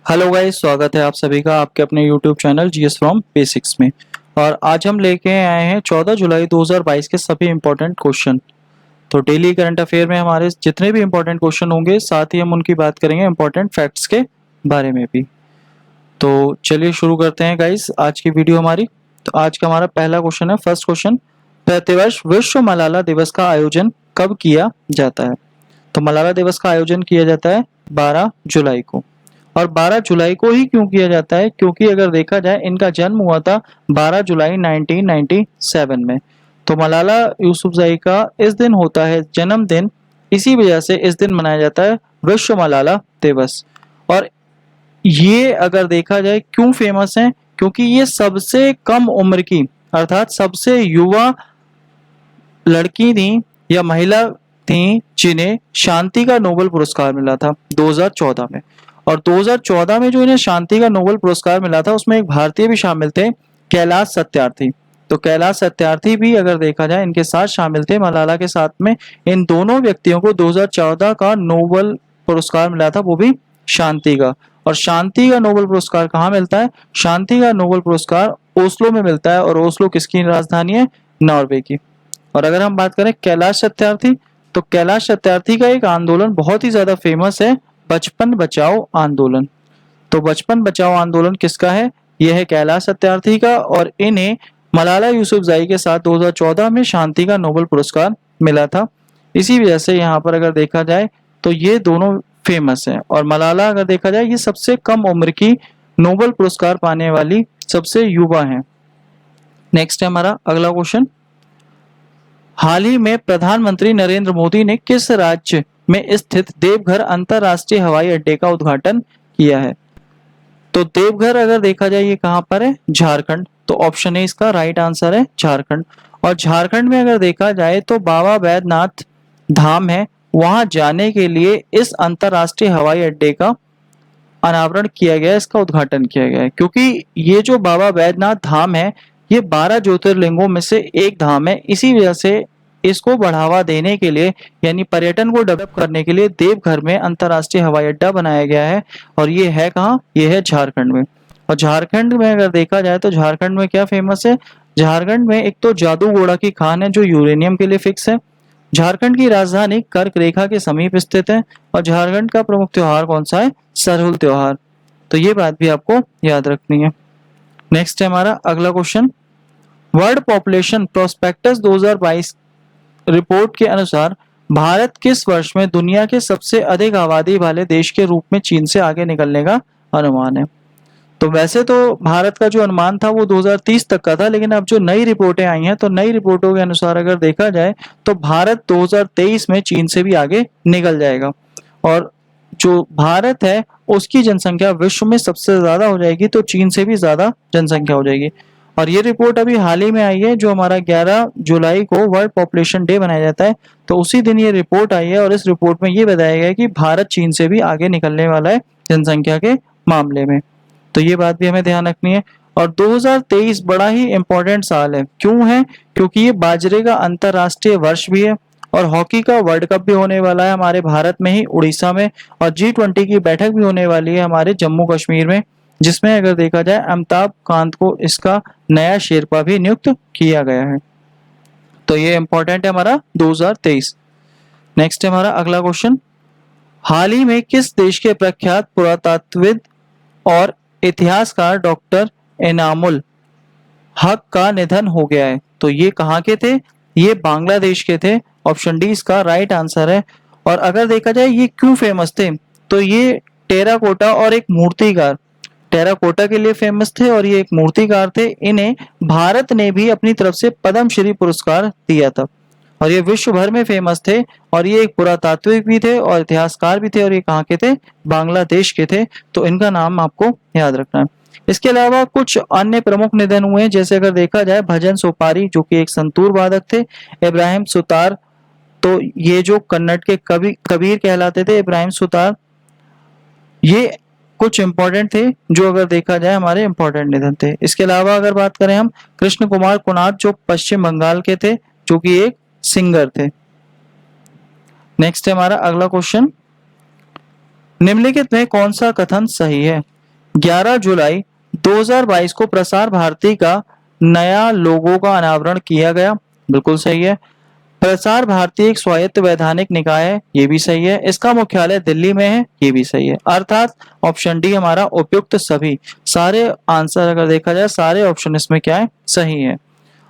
Hello guys, स्वागत है आप सभी का आपके अपने YouTube channel GS from basics में। और आज हम लेके आए हैं 14 जुलाई 2022 के सभी इंपॉर्टेंट क्वेश्चन। तो डेली करंट अफेयर में हमारे जितने भी इंपॉर्टेंट क्वेश्चन होंगे, साथ ही हम उनकी बात करेंगे इंपॉर्टेंट फैक्ट्स के बारे में भी। तो चलिए शुरू करते हैं गाइस आज की वीडियो हमारी। तो आज का हमारा पहला क्वेश्चन है, फर्स्ट क्वेश्चन, प्रतिवर्ष विश्व मलाला दिवस का आयोजन कब किया जाता है? तो मलाला दिवस का आयोजन किया जाता है 12 जुलाई को। और 12 जुलाई को ही क्यों किया जाता है? क्योंकि अगर देखा जाए इनका जन्म हुआ था 12 जुलाई 1997 में। तो मलाला यूसुफजई का इस दिन होता है जन्मदिन, इसी वजह से इस दिन मनाया जाता है विश्व मलाला दिवस। और ये अगर देखा जाए क्यों फेमस है, क्योंकि ये सबसे कम उम्र की अर्थात सबसे युवा लड़की थी या महिला थी जिन्हें शांति का नोबेल पुरस्कार मिला था 2014 में। और 2014 में जो इन्हें शांति का नोबेल पुरस्कार मिला था उसमें एक भारतीय भी शामिल थे, कैलाश सत्यार्थी। तो कैलाश सत्यार्थी भी अगर देखा जाए इनके साथ शामिल थे, मलाला के साथ में। इन दोनों व्यक्तियों को 2014 का नोबेल पुरस्कार मिला था, वो भी शांति का। और शांति का नोबेल पुरस्कार कहाँ मिलता है? शांति का नोबेल पुरस्कार ओस्लो में मिलता है। और ओस्लो किसकी राजधानी है? नॉर्वे की। और अगर हम बात करें कैलाश सत्यार्थी, तो कैलाश सत्यार्थी का एक आंदोलन बहुत ही ज्यादा फेमस है, बचपन बचाओ आंदोलन। तो बचपन बचाओ आंदोलन किसका है? यह है कैलाश सत्यार्थी का। और इन्हें मलाला यूसुफजई के साथ 2014 में शांति का नोबेल पुरस्कार मिला था। इसी वजह से यहाँ पर अगर देखा जाए तो ये दोनों फेमस हैं। और मलाला अगर देखा जाए ये सबसे कम उम्र की नोबेल पुरस्कार पाने वाली सबसे युवा है। नेक्स्ट है हमारा अगला क्वेश्चन, हाल ही में प्रधानमंत्री नरेंद्र मोदी ने किस राज्य में स्थित देवघर अंतरराष्ट्रीय हवाई अड्डे का उद्घाटन किया है? तो देवघर अगर देखा जाए ये कहाँ पर है? झारखंड। तो ऑप्शन ए इसका राइट आंसर है, झारखंड। और झारखंड में अगर देखा जाए तो बाबा बैद्यनाथ धाम है, वहां जाने के लिए इस अंतरराष्ट्रीय हवाई अड्डे का अनावरण किया गया है, इसका उद्घाटन किया गया है। क्योंकि ये जो बाबा बैद्यनाथ धाम है ये 12 ज्योतिर्लिंगों में से एक धाम है, इसी वजह से इसको बढ़ावा देने के लिए यानी पर्यटन को डेवलप करने के लिए देवघर में अंतरराष्ट्रीय हवाई अड्डा बनाया गया है। और ये है कहाँ? ये है झारखंड में। और झारखंड में अगर देखा जाए तो झारखंड में क्या फेमस है? झारखंड में एक तो जादू घोड़ा की खान है जो यूरेनियम के लिए फिक्स है। झारखंड की राजधानी कर्क रेखा के समीप स्थित है। और झारखंड का प्रमुख त्योहार कौन सा है? सरहुल त्योहार। तो ये बात भी आपको याद रखनी है। नेक्स्ट है हमारा अगला question, world population prospectus 2022 report के अनुसार भारत किस वर्ष में दुनिया के सबसे अधिक आबादी वाले देश के रूप में चीन से आगे निकलने का अनुमान है? तो वैसे तो भारत का जो अनुमान था वो 2030 तक का था, लेकिन अब जो नई रिपोर्टें आई हैं तो नई रिपोर्टों के अनुसार अगर देखा जाए तो भारत 2023 में चीन से भी आगे निकल जाएगा। और जो भारत है उसकी जनसंख्या विश्व में सबसे ज्यादा हो जाएगी, तो चीन से भी ज्यादा जनसंख्या हो जाएगी। और ये रिपोर्ट अभी हाल ही में आई है, जो हमारा 11 जुलाई को वर्ल्ड पॉपुलेशन डे मनाया जाता है, तो उसी दिन ये रिपोर्ट आई है। और इस रिपोर्ट में ये बताया गया है कि भारत चीन से भी आगे निकलने वाला है जनसंख्या के मामले में। तो ये बात भी हमें ध्यान रखनी है। और 2023 बड़ा ही इंपॉर्टेंट साल है। क्यों है? क्योंकि ये बाजरे का अंतरराष्ट्रीय वर्ष भी है। और हॉकी का वर्ल्ड कप भी होने वाला है हमारे भारत में ही, उड़ीसा में। और G20 की बैठक भी होने वाली है हमारे जम्मू कश्मीर में, जिसमें अगर देखा जाए अमिताभ कांत को इसका नया शेरपा भी नियुक्त किया गया है। तो ये इंपॉर्टेंट है हमारा 2023। नेक्स्ट है हमारा अगला क्वेश्चन, हाल ही में किस देश के प्रख्यात पुरातत्वविद और इतिहासकार डॉक्टर इनामुल हक का निधन हो गया है? तो ये कहाँ के थे? ये बांग्लादेश के थे। ऑप्शन डी इसका राइट आंसर है। और अगर देखा जाए ये क्यों फेमस थे, तो ये टेराकोटा और एक मूर्तिकार, टेराकोटा के लिए फेमस थे और ये एक मूर्तिकार थे। इन्हें भारत ने भी अपनी तरफ से पद्म श्री पुरस्कार दिया था। और ये विश्व भर में फेमस थे। और ये एक पुरातात्विक भी थे और इतिहासकार भी थे। और ये कहाँ के थे? बांग्लादेश के थे। तो इनका नाम आपको याद रखना है। इसके अलावा कुछ अन्य प्रमुख निधन हुए हैं, जैसे अगर देखा जाए भजन सोपारी जो कि एक संतूर वादक थे, इब्राहिम सुतार, तो ये जो कन्नड़ के कवि कबीर कहलाते थे, इब्राहिम सुतार, ये कुछ इंपॉर्टेंट थे जो अगर देखा जाए हमारे इंपॉर्टेंट निधन थे। इसके अलावा अगर बात करें हम कृष्ण कुमार कुनार जो पश्चिम बंगाल के थे, जो कि एक सिंगर थे। नेक्स्ट है हमारा अगला क्वेश्चन, निम्नलिखित में कौन सा कथन सही है? 11 जुलाई 2022 को प्रसार भारती का नया लोगो का अनावरण किया गया। बिल्कुल सही है। प्रसार भारती एक स्वायत्त वैधानिक निकाय है, ये भी सही है। इसका मुख्यालय दिल्ली में है, ये भी सही है। अर्थात ऑप्शन डी हमारा उपयुक्त सभी, सारे आंसर अगर देखा जाए सारे ऑप्शन इसमें क्या है, सही है।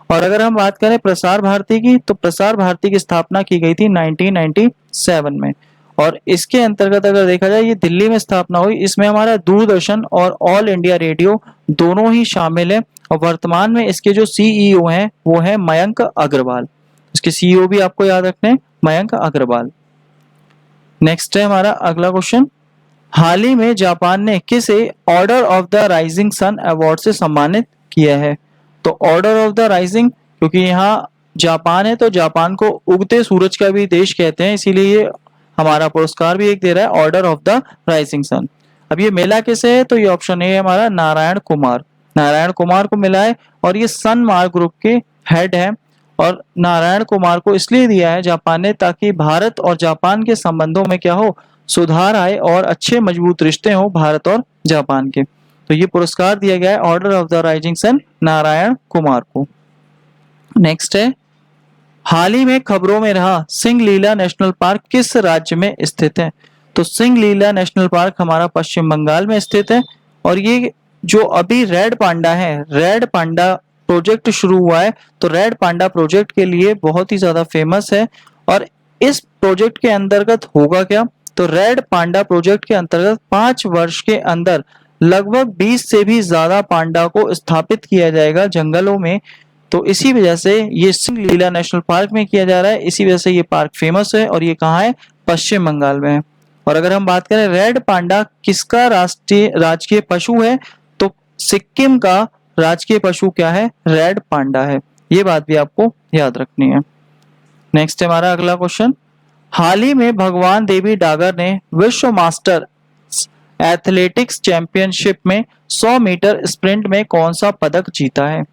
और अगर हम बात करें प्रसार भारती की, तो प्रसार भारती की स्थापना की गई थी 1997 में, और इसके अंतर्गत अगर देखा जाए ये दिल्ली में स्थापना हुई। इसमें हमारा दूरदर्शन और ऑल इंडिया रेडियो दोनों ही शामिल है, और वर्तमान में इसके जो सीईओ हैं वो है मयंक अग्रवाल। इसके सीईओ भी आपको याद रखने हैं, मयंक अग्रवाल। नेक्स्ट है हमारा अगला क्वेश्चन, हाल ही में जापान ने किसे order of the rising sun award से सम्मानित किया है? तो ऑर्डर ऑफ द राइजिंग, क्योंकि यहाँ जापान है तो जापान को उगते सूरज का भी देश कहते हैं, इसीलिए ये हमारा पुरस्कार भी एक दे रहा है, order of the rising sun. अब ये मिला किसे है? तो ये ऑप्शन ए है हमारा, नारायण कुमार। नारायण कुमार को मिला है, और ये सन मार्क ग्रुप के हेड है। और नारायण कुमार को इसलिए दिया है जापान ने, ताकि भारत और जापान के संबंधों में क्या हो, सुधार आए और अच्छे मजबूत रिश्ते हो भारत और जापान के। तो ये पुरस्कार दिया गया है order of the rising sun Narayan Kumar को। नेक्स्ट है, हाल ही में खबरों में रहा सिंगलीला नेशनल पार्क किस राज्य में स्थित है? तो सिंगलीला नेशनल पार्क हमारा पश्चिम बंगाल में स्थित है। और ये जो अभी रेड पांडा है, रेड पांडा प्रोजेक्ट शुरू हुआ है, तो रेड पांडा प्रोजेक्ट के लिए बहुत ही ज्यादा फेमस है। और इस प्रोजेक्ट के अंतर्गत होगा क्या? तो रेड पांडा प्रोजेक्ट के अंतर्गत 5 वर्ष के अंदर लगभग 20 से भी ज्यादा पांडा को स्थापित किया जाएगा जंगलों में। तो इसी वजह से ये सिंगलीला नेशनल पार्क में किया जा रहा है, इसी वजह से ये पार्क फेमस है, और ये कहाँ है? पश्चिम बंगाल में है। और अगर हम बात करें रेड पांडा किसका राजकीय पशु है, तो सिक्किम का राजकीय पशु क्या है? रेड पांडा है। ये बात भी आपको याद रखनी है। नेक्स्ट हमारा अगला क्वेश्चन, हाल ही में भगवान देवी डागर ने विश्व मास्टर एथलेटिक्स चैंपियनशिप में 100 मीटर स्प्रिंट में कौन सा पदक जीता है?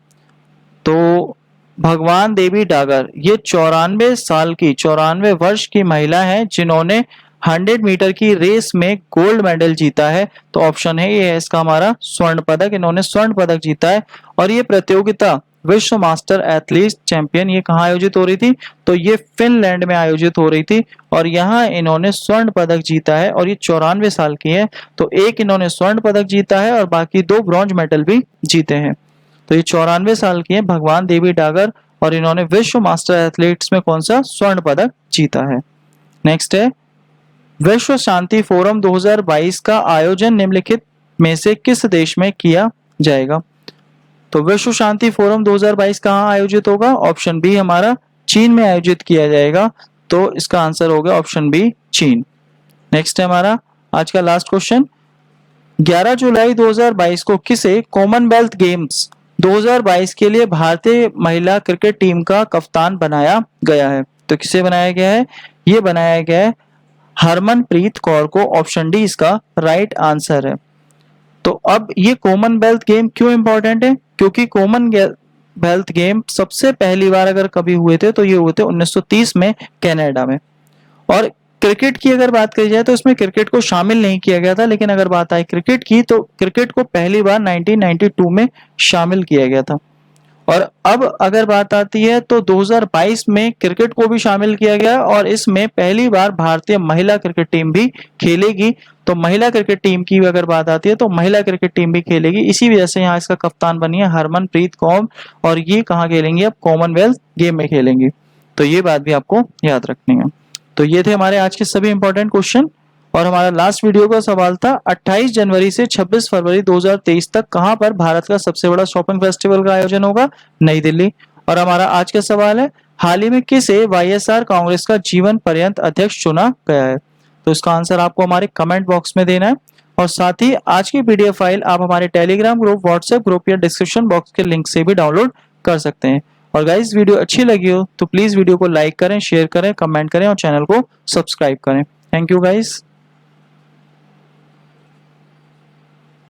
तो भगवान देवी डागर ये 94 वर्ष की महिला है, जिन्होंने 100 मीटर की रेस में गोल्ड मेडल जीता है। तो ऑप्शन है ये है इसका हमारा स्वर्ण पदक, इन्होंने स्वर्ण पदक जीता है। और ये प्रतियोगिता विश्व मास्टर एथलीट चैंपियन ये कहाँ आयोजित हो रही थी? तो ये फिनलैंड में आयोजित हो रही थी, और यहाँ इन्होंने स्वर्ण पदक जीता है, और ये 94 साल की है। तो एक इन्होंने स्वर्ण पदक जीता है और बाकी 2 ब्रॉन्ज मेडल भी जीते हैं। तो ये 94 साल की है भगवान देवी डागर, और इन्होंने विश्व मास्टर एथलीट्स में कौन सा स्वर्ण पदक जीता है। नेक्स्ट है, विश्व शांति फोरम 2022 का आयोजन निम्नलिखित में से किस देश में किया जाएगा? तो विश्व शांति फोरम 2022 कहाँ आयोजित होगा? ऑप्शन बी हमारा चीन में आयोजित किया जाएगा। तो इसका आंसर होगा ऑप्शन बी, चीन। नेक्स्ट है हमारा आज का लास्ट क्वेश्चन, 11 जुलाई 2022 को किसे कॉमनवेल्थ गेम्स 2022 के लिए भारतीय महिला क्रिकेट टीम का कप्तान बनाया गया है? तो किसे बनाया गया है? ये बनाया गया है हरमनप्रीत कौर को। ऑप्शन डी इसका राइट आंसर है। तो अब ये कॉमनवेल्थ गेम क्यों इंपॉर्टेंट है? क्योंकि कॉमनवेल्थ गेम सबसे पहली बार अगर कभी हुए थे तो ये हुए थे 1930 में कनाडा में। और क्रिकेट की अगर बात करी जाए तो इसमें क्रिकेट को शामिल नहीं किया गया था, लेकिन अगर बात आई क्रिकेट की तो क्रिकेट को पहली बार 1992 में शामिल किया गया था। और अब अगर बात आती है तो 2022 में क्रिकेट को भी शामिल किया गया, और इसमें पहली बार भारतीय महिला क्रिकेट टीम भी खेलेगी। तो महिला क्रिकेट टीम की अगर बात आती है तो महिला क्रिकेट टीम भी खेलेगी, इसी वजह से यहाँ इसका कप्तान बनी है हरमनप्रीत कौर, और ये कहाँ खेलेंगी? अब कॉमनवेल्थ गेम में खेलेंगी। तो ये बात भी आपको याद रखनी है। तो ये थे हमारे आज के सभी इंपॉर्टेंट क्वेश्चन। और हमारा लास्ट वीडियो का सवाल था 28 जनवरी से 26 फरवरी 2023 तक कहां पर भारत का सबसे बड़ा शॉपिंग फेस्टिवल का आयोजन होगा? नई दिल्ली। और हमारा आज का सवाल है, हाल ही में किसे वाईएसआर कांग्रेस का जीवन पर्यंत अध्यक्ष चुना गया है? तो इसका आंसर आपको हमारे कमेंट बॉक्स में देना है। और साथ ही आज की पीडीएफ फाइल आप हमारे टेलीग्राम ग्रुप, व्हाट्सएप ग्रुप या डिस्क्रिप्शन बॉक्स के लिंक से भी डाउनलोड कर सकते हैं। और गाइस वीडियो अच्छी लगी हो तो प्लीज वीडियो को लाइक करें, शेयर करें, कमेंट करें और चैनल को सब्सक्राइब करें। Thank you guys.